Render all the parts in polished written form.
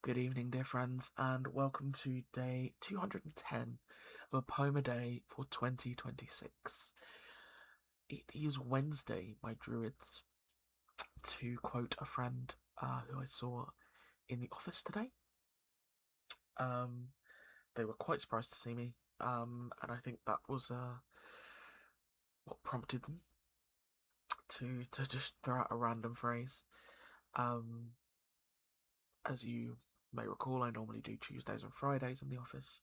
Good evening, dear friends, and welcome to day 210 of a poem a day for 2026. It is Wednesday, my druids, to quote a friend who I saw in the office today. Um, they were quite surprised to see me, and I think that was what prompted them to just throw out a random phrase. Um, as you may recall, I normally do Tuesdays and Fridays in the office,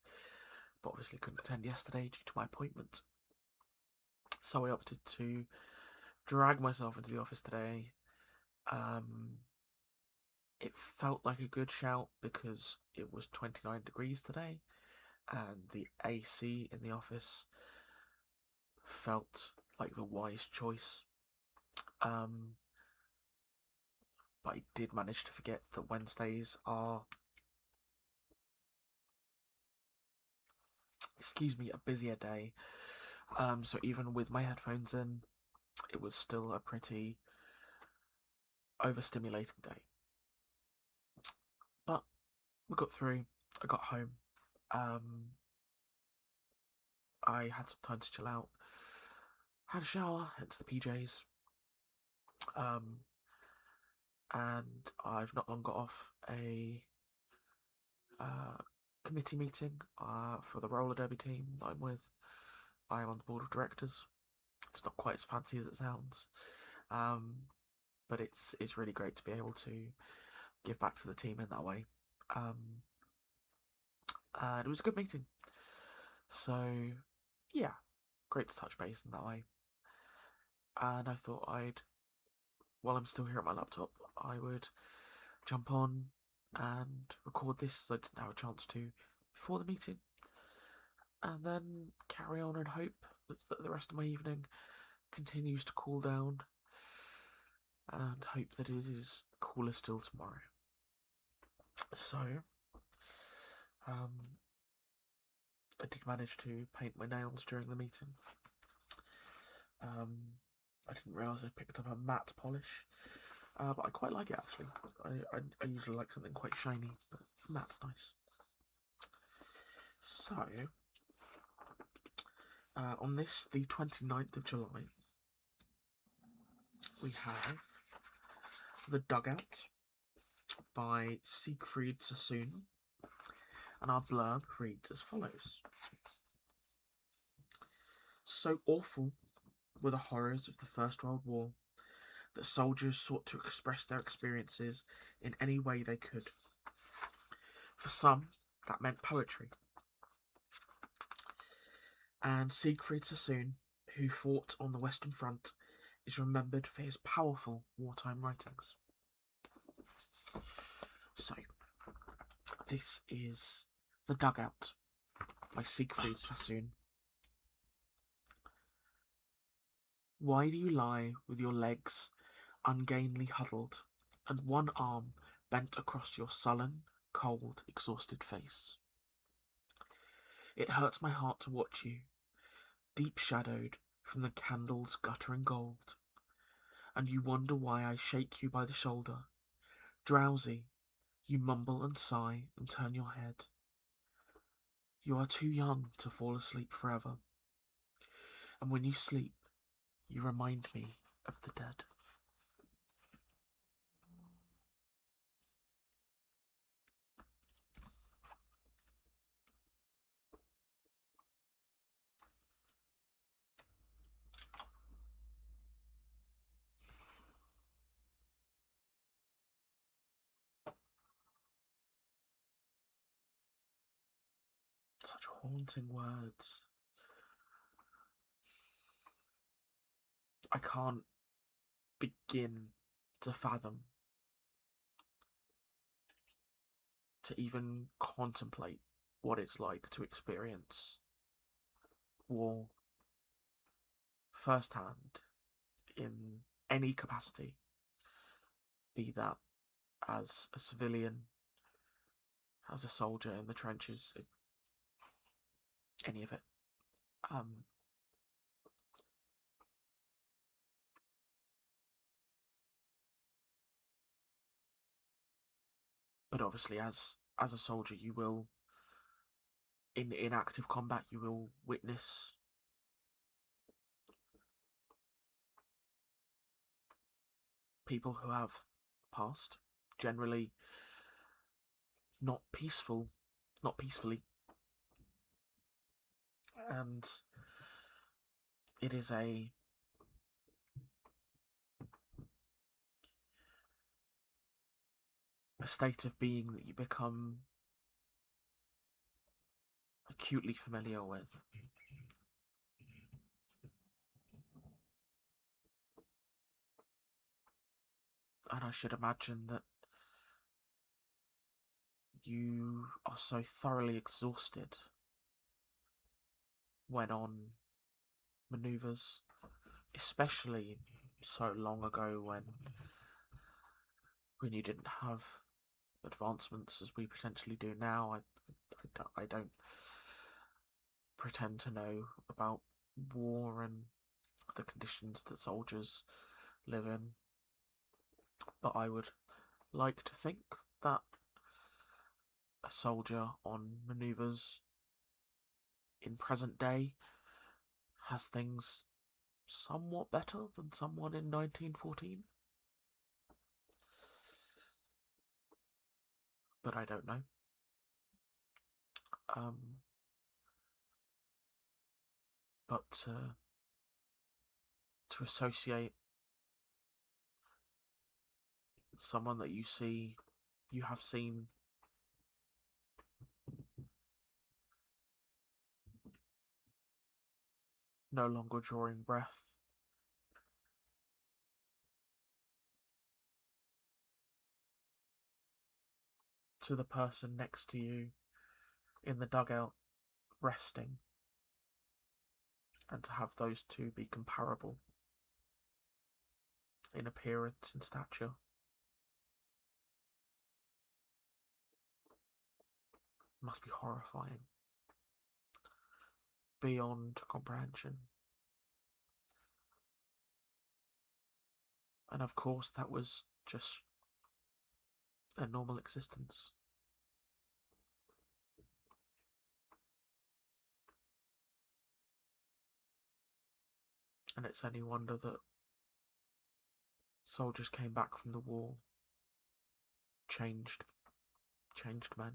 but obviously couldn't attend yesterday due to my appointment. So I opted to drag myself into the office today. Um, it felt like a good shout because it was 29 degrees today, and the AC in the office felt like the wise choice. Um, but I did manage to forget that Wednesdays are, a busier day. So even with my headphones in, it was still a pretty overstimulating day. But we got through. I got home. Um, I had some time to chill out. Had a shower, hence the PJs. Um, and I've not long got off a uh, committee meeting for the roller derby team that I'm with. I am on the board of directors. It's not quite as fancy as it sounds, um, but it's really great to be able to give back to the team in that way. Um, and it was a good meeting. So yeah, great to touch base in that way. And I thought while I'm still here at my laptop, I would jump on and record this so I didn't have a chance to before the meeting, and then carry on and hope that the rest of my evening continues to cool down, and hope that it is cooler still tomorrow. So, um, I did manage to paint my nails during the meeting. I didn't realise I picked up a matte polish, but I quite like it actually. I usually like something quite shiny, but matte's nice. So, on this, the 29th of July, we have The Dugout by Siegfried Sassoon, and our blurb reads as follows. So awful were the horrors of the First World War that soldiers sought to express their experiences in any way they could. For some, that meant poetry. And Siegfried Sassoon, who fought on the Western Front, is remembered for his powerful wartime writings. So, this is The Dugout by Siegfried Sassoon. Why do you lie with your legs ungainly huddled, and one arm bent across your sullen, cold, exhausted face? It hurts my heart to watch you, deep shadowed from the candle's guttering gold, and you wonder why I shake you by the shoulder. Drowsy, you mumble and sigh and turn your head. You are too young to fall asleep forever, and when you sleep, you remind me of the dead. Such haunting words. I can't begin to fathom, to even contemplate what it's like to experience war firsthand in any capacity, be that as a civilian, as a soldier in the trenches, any of it. Um, But obviously, as a soldier, you will in active combat you will witness people who have passed, generally not peacefully, and it is a state of being that you become acutely familiar with. And I should imagine that you are so thoroughly exhausted when on manoeuvres, especially so long ago when you didn't have advancements as we potentially do now. I don't pretend to know about war and the conditions that soldiers live in, but I would like to think that a soldier on manoeuvres in present day has things somewhat better than someone in 1914. But I don't know. But to associate someone that you have seen no longer drawing breath, to the person next to you in the dugout resting, and to have those two be comparable in appearance and stature, must be horrifying beyond comprehension. And of course, that was just their normal existence. And it's any wonder that soldiers came back from the war changed men.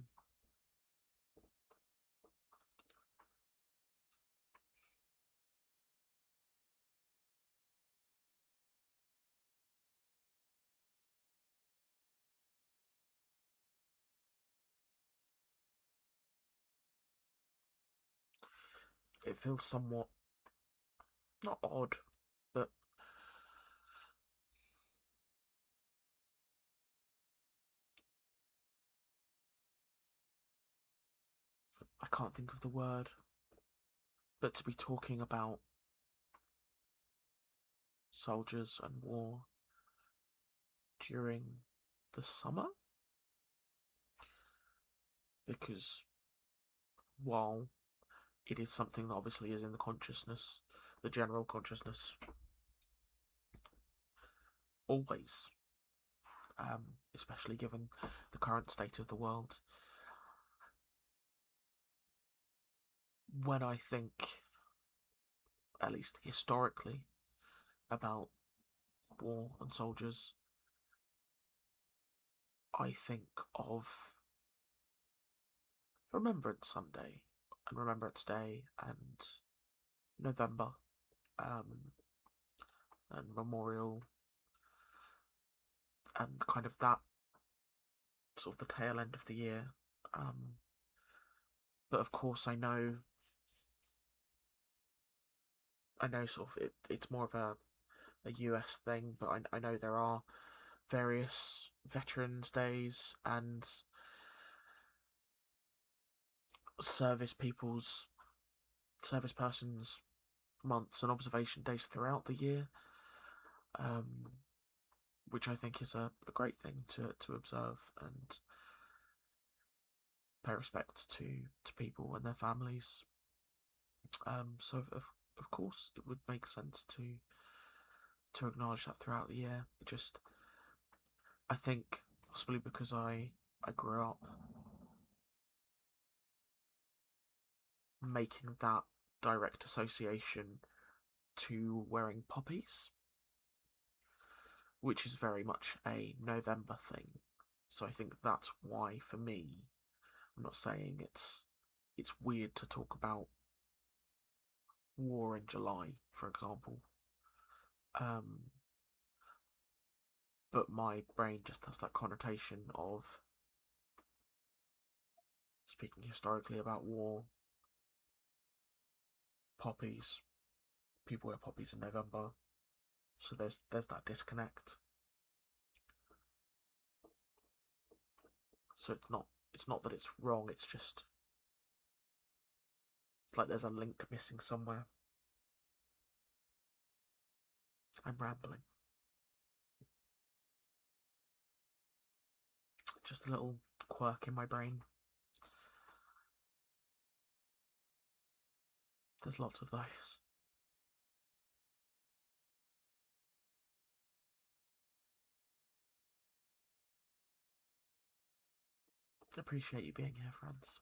It feels somewhat, not odd, but I can't think of the word, but to be talking about soldiers and war during the summer, because while it is something that obviously is in the consciousness, the general consciousness, always, especially given the current state of the world, when I think, at least historically, about war and soldiers, I think of Remembrance Sunday and Remembrance Day and November, and Memorial, and kind of that sort of the tail end of the year. But of course, I know sort of it's more of a US thing, but I know there are various Veterans Days and service persons months and observation days throughout the year, which I think is a great thing to observe and pay respect to people and their families. So of course it would make sense to acknowledge that throughout the year. I think possibly because I I grew up making that direct association to wearing poppies, which is very much a November thing. So I think that's why, for me, I'm not saying it's weird to talk about war in July, for example. Um, but my brain just has that connotation of speaking historically about war, poppies. People wear poppies in November, so there's that disconnect. So it's not that it's wrong. It's just it's like there's a link missing somewhere. I'm rambling. Just a little quirk in my brain. There's lots of those. Appreciate you being here, friends.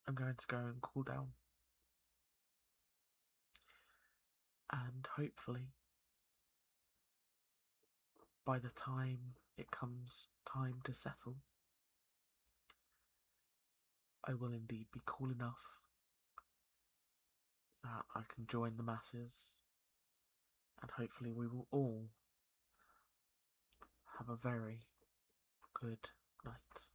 I'm going to go and cool down. And hopefully, by the time it comes time to settle, I will indeed be cool enough that I can join the masses, and hopefully we will all have a very good night.